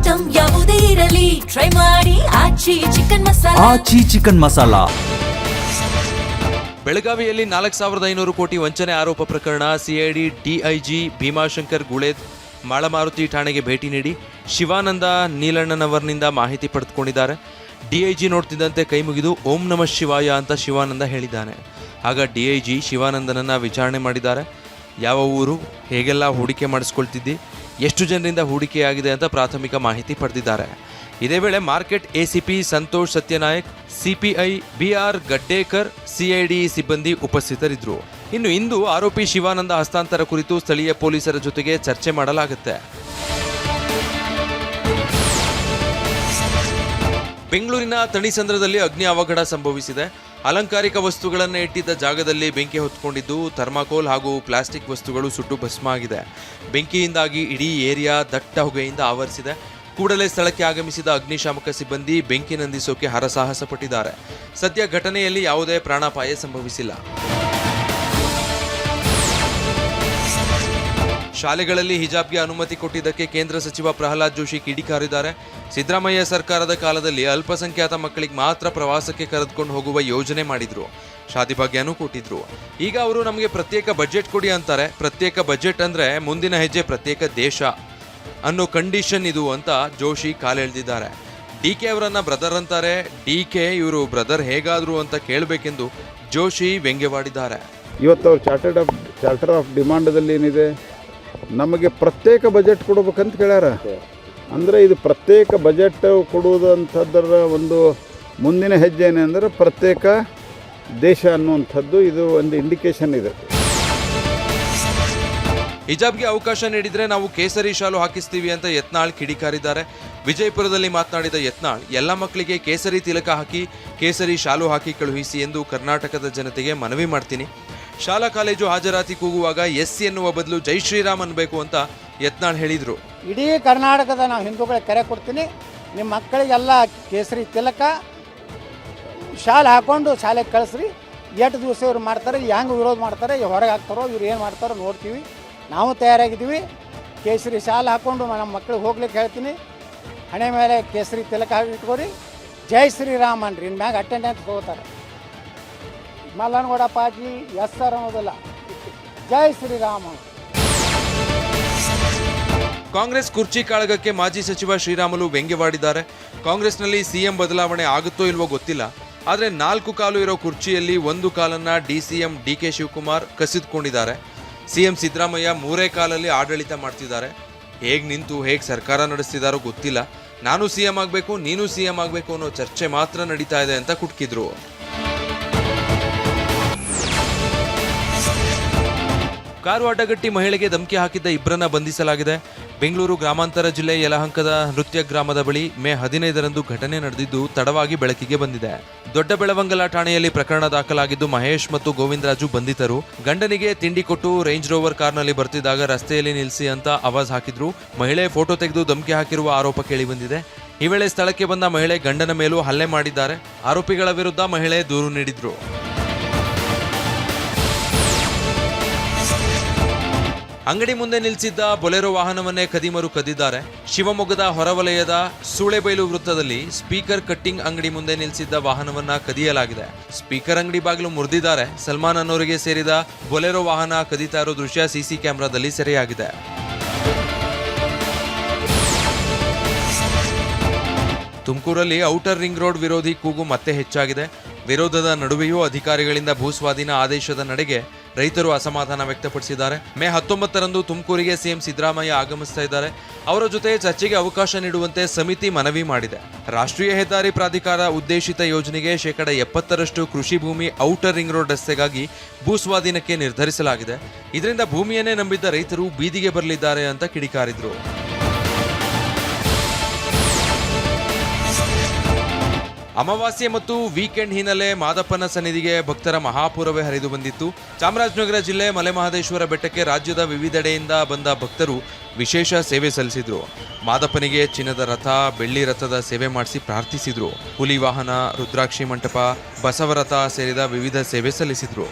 Item ಯಾವುದೇ ಇರಲಿ try ಮಾಡಿ ಆಚಿ ಚಿಕನ್ ಮಸಾಲಾ. ಬೆಳಗಾವಿಯಲ್ಲಿ 4,500 ಕೋಟಿ ವಂಚನೆ ಆರೋಪ ಪ್ರಕರಣ. ಸಿಐಡಿ ಡಿಐಜಿ ಭೀಮಾಶಂಕರ್ ಗುಳೇದ್ ಮಾಳಮಾರುತಿ ಠಾಣೆಗೆ ಭೇಟಿ ನೀಡಿ ಶಿವಾನಂದ ನೀಲಣ್ಣನವರ್ನಿಂದ ಮಾಹಿತಿ ಪಡೆದುಕೊಂಡಿದ್ದಾರೆ. ಡಿಐಜಿ ನೋಡ್ತಿದ್ದಂತೆ ಕೈ ಮುಗಿದು ಓಂ ನಮಃ ಶಿವಾಯ ಅಂತ ಶಿವಾನಂದ ಹೇಳಿದ್ದಾನೆ. ಆಗ ಡಿಐಜಿ ಶಿವಾನಂದನನ್ನ ವಿಚಾರಣೆ ಮಾಡಿದ್ದಾರೆ. ಯಾವ ಊರು, ಹೇಗೆಲ್ಲ ಹೂಡಿಕೆ ಮಾಡಿಸ್ಕೊಳ್ತಿದ್ದಿ, ಎಷ್ಟು ಜನರಿಂದ ಹೂಡಿಕೆಯಾಗಿದೆ ಅಂತ ಪ್ರಾಥಮಿಕ ಮಾಹಿತಿ ಪಡೆದಿದ್ದಾರೆ. ಇದೇ ವೇಳೆ market ACP Santosh Satyanayak, CPI BR Gaddekar, CID ಸಿಬ್ಬಂದಿ ಉಪಸ್ಥಿತರಿದ್ದರು. ಇಂದು ಆರೋಪಿ ಶಿವಾನಂದ ಹಸ್ತಾಂತರ ಕುರಿತು ಸ್ಥಳೀಯ ಪೊಲೀಸರ ಜೊತೆಗೆ ಚರ್ಚೆ ಮಾಡಲಾಗುತ್ತೆ. ಬೆಂಗಳೂರಿನ ತಣಿಸಂದ್ರದಲ್ಲಿ ಅಗ್ನಿ ಅವಘಡ ಸಂಭವಿಸಿದೆ. ಅಲಂಕಾರಿಕ ವಸ್ತುಗಳನ್ನು ಇಟ್ಟಿದ್ದ ಜಾಗದಲ್ಲಿ ಬೆಂಕಿ ಹೊತ್ಕೊಂಡಿದ್ದು ಥರ್ಮಾಕೋಲ್ ಹಾಗೂ ಪ್ಲಾಸ್ಟಿಕ್ ವಸ್ತುಗಳು ಸುಟ್ಟು ಭಸ್ಮ ಆಗಿದೆ. ಬೆಂಕಿಯಿಂದಾಗಿ ಇಡೀ ಏರಿಯಾ ದಟ್ಟ ಹೊಗೆಯಿಂದ ಆವರಿಸಿದೆ. ಕೂಡಲೇ ಸ್ಥಳಕ್ಕೆ ಆಗಮಿಸಿದ ಅಗ್ನಿಶಾಮಕ ಸಿಬ್ಬಂದಿ ಬೆಂಕಿ ನಂದಿಸೋಕೆ ಹರಸಾಹಸ ಪಟ್ಟಿದ್ದಾರೆ. ಸದ್ಯ ಘಟನೆಯಲ್ಲಿ ಯಾವುದೇ ಪ್ರಾಣಾಪಾಯ ಸಂಭವಿಸಿಲ್ಲ. ಶಾಲೆಗಳಲ್ಲಿ ಹಿಜಾಬ್ಗೆ ಅನುಮತಿ ಕೊಟ್ಟಿದ್ದಕ್ಕೆ ಕೇಂದ್ರ ಸಚಿವ ಪ್ರಹ್ಲಾದ್ ಜೋಶಿ ಕಿಡಿಕಾರಿದ್ದಾರೆ. ಸಿದ್ದರಾಮಯ್ಯ ಸರ್ಕಾರದ ಕಾಲದಲ್ಲಿ ಅಲ್ಪಸಂಖ್ಯಾತ ಮಕ್ಕಳಿಗೆ ಮಾತ್ರ ಪ್ರವಾಸಕ್ಕೆ ಕರೆದುಕೊಂಡು ಹೋಗುವ ಯೋಜನೆ ಮಾಡಿದ್ರು, ಶಾದಿ ಭಾಗ್ಯನೂ ಕೊಟ್ಟಿದ್ರು. ಈಗ ಅವರು ನಮಗೆ ಪ್ರತ್ಯೇಕ ಬಜೆಟ್ ಕೊಡಿ ಅಂತಾರೆ. ಪ್ರತ್ಯೇಕ ಬಜೆಟ್ ಅಂದ್ರೆ ಮುಂದಿನ ಹೆಜ್ಜೆ ಪ್ರತ್ಯೇಕ ದೇಶ ಅನ್ನೋ ಕಂಡೀಷನ್ ಇದು ಅಂತ ಜೋಶಿ ಕಾಲೆಳೆದಿದ್ದಾರೆ. ಡಿಕೆ ಅವರನ್ನ ಬ್ರದರ್ ಅಂತಾರೆ. ಡಿಕೆ ಇವರು ಬ್ರದರ್ ಹೇಗಾದ್ರು ಅಂತ ಕೇಳಬೇಕೆಂದು ಜೋಶಿ ವ್ಯಂಗ್ಯವಾಡಿದ್ದಾರೆ. ಇವತ್ತು ಅವ್ರು ಚಾರ್ಟರ್ ಆಫ್ ಡಿಮಾಂಡದಲ್ಲಿ ಏನಿದೆ, ನಮಗೆ ಪ್ರತ್ಯೇಕ ಬಜೆಟ್ ಕೊಡಬೇಕಂತ ಕೇಳ್ಯಾರ. ಅಂದರೆ ಇದು ಪ್ರತ್ಯೇಕ ಬಜೆಟ್ ಕೊಡುವುದಂಥದ್ದರ ಒಂದು ಮುಂದಿನ ಹೆಜ್ಜೆ ಏನೆಂದರೆ ಪ್ರತ್ಯೇಕ ದೇಶ ಅನ್ನುವಂಥದ್ದು ಇದು ಒಂದು ಇಂಡಿಕೇಶನ್ ಇದೆ. ಹಿಜಾಬ್ಗೆ ಅವಕಾಶ ನೀಡಿದ್ರೆ ನಾವು ಕೇಸರಿ ಶಾಲು ಹಾಕಿಸ್ತೀವಿ ಅಂತ ಯತ್ನಾಳ್ ಕಿಡಿಕಾರಿದ್ದಾರೆ. ವಿಜಯಪುರದಲ್ಲಿ ಮಾತನಾಡಿದ ಯತ್ನಾಳ್, ಎಲ್ಲ ಮಕ್ಕಳಿಗೆ ಕೇಸರಿ ತಿಲಕ ಹಾಕಿ ಕೇಸರಿ ಶಾಲು ಹಾಕಿ ಕಳುಹಿಸಿ ಎಂದು ಕರ್ನಾಟಕದ ಜನತೆಗೆ ಮನವಿ ಮಾಡ್ತೀನಿ. ಶಾಲಾ ಕಾಲೇಜು ಹಾಜರಾತಿ ಕೂಗುವಾಗ ಎಸ್ ಎನ್ನುವ ಬದಲು ಜೈ ಶ್ರೀರಾಮ್ ಅನ್ಬೇಕು ಅಂತ ಯತ್ನಾಳ್ ಹೇಳಿದರು. ಇಡೀ ಕರ್ನಾಟಕದ ನಾವು ಹಿಂದೂಗಳಿಗೆ ಕರೆ ಕೊಡ್ತೀನಿ, ನಿಮ್ಮ ಮಕ್ಕಳಿಗೆಲ್ಲ ಕೇಸರಿ ತಿಲಕ ಶಾಲೆ ಹಾಕ್ಕೊಂಡು ಶಾಲೆಗೆ ಕಳಿಸ್ರಿ. ಎಷ್ಟು ದಿವಸ ಇವ್ರು ಮಾಡ್ತಾರೆ, ಹೆಂಗೆ ವಿರೋಧ ಮಾಡ್ತಾರೆ, ಹೊರಗೆ ಹಾಕ್ತಾರೋ, ಇವ್ರು ಏನು ಮಾಡ್ತಾರೋ ನೋಡ್ತೀವಿ. ನಾವು ತಯಾರಾಗಿದ್ದೀವಿ. ಕೇಸರಿ ಶಾಲೆ ಹಾಕ್ಕೊಂಡು ನಮ್ಮ ಮಕ್ಕಳಿಗೆ ಹೋಗ್ಲಿಕ್ಕೆ ಹೇಳ್ತೀನಿ. ಹಣೆ ಮೇಲೆ ಕೇಸರಿ ತಿಲಕ ಇಟ್ಕೋರಿ, ಜೈ ಶ್ರೀರಾಮ್ ಅನ್ರಿ. ಇನ್ನು ಮ್ಯಾಗ ಅಟೆಂಡೆನ್ಸ್ ತಗೋತಾರೆ. ಮಲ್ಲನಗೌಡಪ್ಪಾಜಿ ಎಸ್ ಸರ್ ಅನ್ನೋದಿಲ್ಲ, ಜೈ ಶ್ರೀರಾಮ್. ಕಾಂಗ್ರೆಸ್ ಕುರ್ಚಿ ಕಾಳಗಕ್ಕೆ ಮಾಜಿ ಸಚಿವ ಶ್ರೀರಾಮುಲು ವ್ಯಂಗ್ಯವಾಡಿದ್ದಾರೆ. ಕಾಂಗ್ರೆಸ್ನಲ್ಲಿ ಸಿಎಂ ಬದಲಾವಣೆ ಆಗುತ್ತೋ ಇಲ್ವೋ ಗೊತ್ತಿಲ್ಲ, ಆದರೆ 4 ಕಾಲು ಇರೋ ಕುರ್ಚಿಯಲ್ಲಿ 1 ಕಾಲನ್ನ ಡಿಸಿಎಂ ಡಿಕೆ ಶಿವಕುಮಾರ್ ಕಸಿದುಕೊಂಡಿದ್ದಾರೆ. ಸಿಎಂ ಸಿದ್ದರಾಮಯ್ಯ 3 ಕಾಲಲ್ಲಿ ಆಡಳಿತ ಮಾಡ್ತಿದ್ದಾರೆ. ಹೇಗೆ ನಿಂತು ಹೇಗೆ ಸರ್ಕಾರ ನಡೆಸ್ತಿದ್ದಾರೋ ಗೊತ್ತಿಲ್ಲ. ನಾನು ಸಿಎಂ ಆಗಬೇಕು, ನೀನು ಸಿಎಂ ಆಗಬೇಕು ಅನ್ನೋ ಚರ್ಚೆ ಮಾತ್ರ ನಡೀತಾ ಇದೆ ಅಂತ ಕುಟ್ಕಿದ್ರು. ಕಾರು ಅಡ್ಡಗಟ್ಟಿ ಮಹಿಳೆಗೆ ಧಮಕಿ ಹಾಕಿದ್ದ ಇಬ್ಬರನ್ನ ಬಂಧಿಸಲಾಗಿದೆ. ಬೆಂಗಳೂರು ಗ್ರಾಮಾಂತರ ಜಿಲ್ಲೆ ಯಲಹಂಕದ ನೃತ್ಯ ಗ್ರಾಮದ ಬಳಿ ಮೇ 15ರಂದು ಘಟನೆ ನಡೆದಿದ್ದು ತಡವಾಗಿ ಬೆಳಕಿಗೆ ಬಂದಿದೆ. ದೊಡ್ಡ ಬೆಳವಂಗಲ ಠಾಣೆಯಲ್ಲಿ ಪ್ರಕರಣ ದಾಖಲಾಗಿದ್ದು ಮಹೇಶ್ ಮತ್ತು ಗೋವಿಂದರಾಜು ಬಂಧಿತರು. ಗಂಡನಿಗೆ ತಿಂಡಿ ಕೊಟ್ಟು ರೇಂಜ್ ರೋವರ್ ಕಾರ್ನಲ್ಲಿ ಬರ್ತಿದ್ದಾಗ ರಸ್ತೆಯಲ್ಲಿ ನಿಲ್ಲಿಸಿ ಅಂತ ಆವಾಜ್ ಹಾಕಿದ್ರು. ಮಹಿಳೆ ಫೋಟೋ ತೆಗೆದು ಧಮಕಿ ಹಾಕಿರುವ ಆರೋಪ ಕೇಳಿಬಂದಿದೆ. ಈ ವೇಳೆ ಸ್ಥಳಕ್ಕೆ ಬಂದ ಮಹಿಳೆ ಗಂಡನ ಮೇಲೂ ಹಲ್ಲೆ ಮಾಡಿದ್ದಾರೆ. ಆರೋಪಿಗಳ ವಿರುದ್ಧ ಮಹಿಳೆ ದೂರು ನೀಡಿದ್ರು. ಅಂಗಡಿ ಮುಂದೆ ನಿಲ್ಲಿಸಿದ್ದ ಬೊಲೆರೋ ವಾಹನವನ್ನೇ ಖದೀಮರು ಕದ್ದಿದ್ದಾರೆ. ಶಿವಮೊಗ್ಗದ ಹೊರವಲಯದ ಸೂಳೆಬೈಲು ವೃತ್ತದಲ್ಲಿ ಸ್ಪೀಕರ್ ಕಟ್ಟಿಂಗ್ ಅಂಗಡಿ ಮುಂದೆ ನಿಲ್ಲಿಸಿದ್ದ ವಾಹನವನ್ನ ಕದಿಯಲಾಗಿದೆ. ಸ್ಪೀಕರ್ ಅಂಗಡಿ ಬಾಗಿಲು ಮುರಿದಿದ್ದಾರೆ. ಸಲ್ಮಾನ್ ಅನ್ನೋರಿಗೆ ಸೇರಿದ ಬೊಲೆರೋ ವಾಹನ ಕದೀತಾ ಇರೋ ದೃಶ್ಯ ಸಿಸಿ ಕ್ಯಾಮೆರಾದಲ್ಲಿ ಸೆರೆಯಾಗಿದೆ. ತುಮಕೂರಲ್ಲಿ ಔಟರ್ ರಿಂಗ್ ರೋಡ್ ವಿರೋಧಿ ಕೂಗು ಮತ್ತೆ ಹೆಚ್ಚಾಗಿದೆ. ವಿರೋಧದ ನಡುವೆಯೂ ಅಧಿಕಾರಿಗಳಿಂದ ಭೂಸ್ವಾಧೀನ ಆದೇಶದ ನಡೆಗೆ ರೈತರು ಅಸಮಾಧಾನ ವ್ಯಕ್ತಪಡಿಸಿದ್ದಾರೆ. ಮೇ 19ರಂದು ತುಮಕೂರಿಗೆ ಸಿಎಂ ಸಿದ್ದರಾಮಯ್ಯ ಆಗಮಿಸ್ತಾ ಇದ್ದಾರೆ. ಅವರ ಜೊತೆ ಚರ್ಚೆಗೆ ಅವಕಾಶ ನೀಡುವಂತೆ ಸಮಿತಿ ಮನವಿ ಮಾಡಿದೆ. ರಾಷ್ಟ್ರೀಯ ಹೆದ್ದಾರಿ ಪ್ರಾಧಿಕಾರ ಉದ್ದೇಶಿತ ಯೋಜನೆಗೆ 70% ಕೃಷಿ ಭೂಮಿ ಔಟರ್ ರಿಂಗ್ ರೋಡ್ ರಸ್ತೆಗಾಗಿ ಭೂಸ್ವಾಧೀನಕ್ಕೆ ನಿರ್ಧರಿಸಲಾಗಿದೆ. ಇದರಿಂದ ಭೂಮಿಯನ್ನೇ ನಂಬಿದ್ದ ರೈತರು ಬೀದಿಗೆ ಬರಲಿದ್ದಾರೆ ಅಂತ ಕಿಡಿಕಾರಿದ್ರು. ಅಮಾವಾಸ್ಯೆ ಮತ್ತು ವೀಕೆಂಡ್ ಹಿನ್ನೆಲೆ ಮಾದಪ್ಪನ ಸನ್ನಿಧಿಗೆ ಭಕ್ತರ ಮಹಾಪೂರವೇ ಹರಿದು ಬಂದಿತ್ತು. ಚಾಮರಾಜನಗರ ಜಿಲ್ಲೆ ಮಲೆಮಹದೇಶ್ವರ ಬೆಟ್ಟಕ್ಕೆ ರಾಜ್ಯದ ವಿವಿಧೆಡೆಯಿಂದ ಬಂದ ಭಕ್ತರು ವಿಶೇಷ ಸೇವೆ ಸಲ್ಲಿಸಿದ್ರು. ಮಾದಪ್ಪನಿಗೆ ಚಿನ್ನದ ರಥ, ಬೆಳ್ಳಿ ರಥದ ಸೇವೆ ಮಾಡಿಸಿ ಪ್ರಾರ್ಥಿಸಿದ್ರು. ಹುಲಿ ವಾಹನ, ರುದ್ರಾಕ್ಷಿ ಮಂಟಪ, ಬಸವರಥ ಸೇರಿದ ವಿವಿಧ ಸೇವೆ ಸಲ್ಲಿಸಿದ್ರು.